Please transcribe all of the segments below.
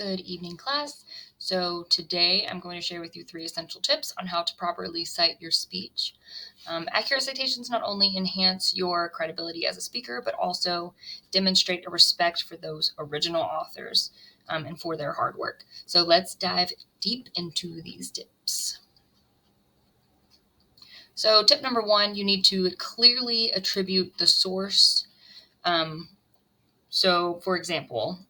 Good evening, class. So today I'm going to share with you 3 essential tips on how to properly cite your speech. Accurate citations not only enhance your credibility as a speaker, but also demonstrate a respect for those original authors and for their hard work. So let's dive deep into these tips. So tip number 1, you need to clearly attribute the source. So for example,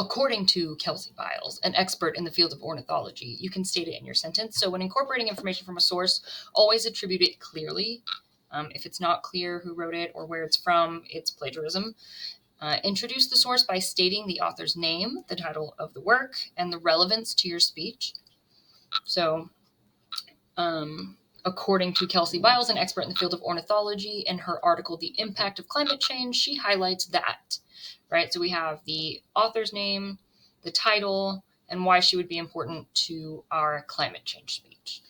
according to Kelsey Biles, an expert in the field of ornithology, you can state it in your sentence. So when incorporating information from a source, always attribute it clearly. If it's not clear who wrote it or where it's from, it's plagiarism. Introduce the source by stating the author's name, the title of the work, and the relevance to your speech. So, according to Kelsey Biles, an expert in the field of ornithology, in her article, The Impact of Climate Change, she highlights that, right? So we have the author's name, the title, and why she would be important to our climate change speech.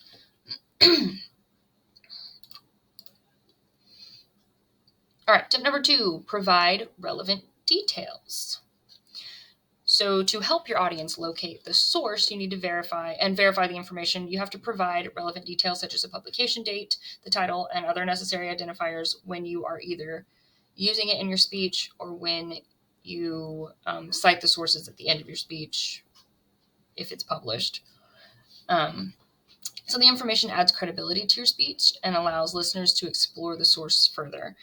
All right, tip number 2, provide relevant details. So to help your audience locate the source, you need to verify the information. You have to provide relevant details such as a publication date, the title, and other necessary identifiers when you are either using it in your speech or when you cite the sources at the end of your speech if it's published. So the information adds credibility to your speech and allows listeners to explore the source further.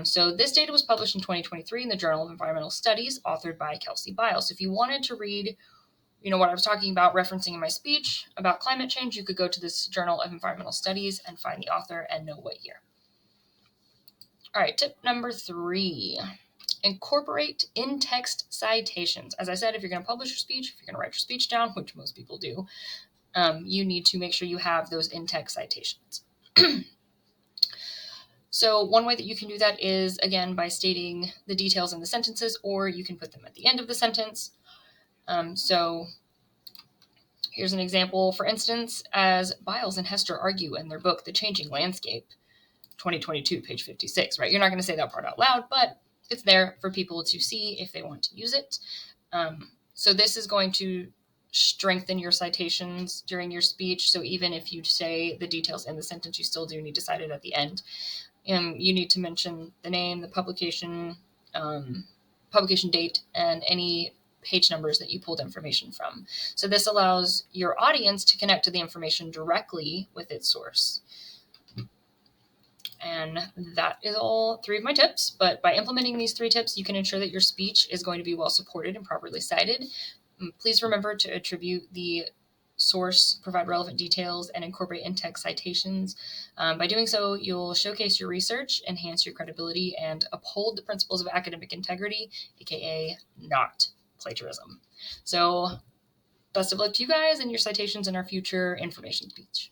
So this data was published in 2023 in the Journal of Environmental Studies, authored by Kelsey Biles. So if you wanted to read, what I was talking about referencing in my speech about climate change, you could go to this Journal of Environmental Studies and find the author and know what year. All right, tip number 3, incorporate in-text citations. As I said, if you're going to publish your speech, if you're going to write your speech down, which most people do, you need to make sure you have those in-text citations. So one way that you can do that is, again, by stating the details in the sentences, or you can put them at the end of the sentence. So here's an example. For instance, as Biles and Hester argue in their book, The Changing Landscape, 2022, page 56, right? You're not going to say that part out loud, but it's there for people to see if they want to use it. So this is going to strengthen your citations during your speech. So even if you say the details in the sentence, you still do need to cite it at the end. You need to mention the name, the publication date, and any page numbers that you pulled information from. So this allows your audience to connect to the information directly with its source. And that is all 3 of my tips. But by implementing these 3 tips, you can ensure that your speech is going to be well supported and properly cited. Please remember to attribute the source, provide relevant details, and incorporate in-text citations. By doing so, you'll showcase your research, enhance your credibility, and uphold the principles of academic integrity, aka not plagiarism. So best of luck to you guys and your citations in our future information speech.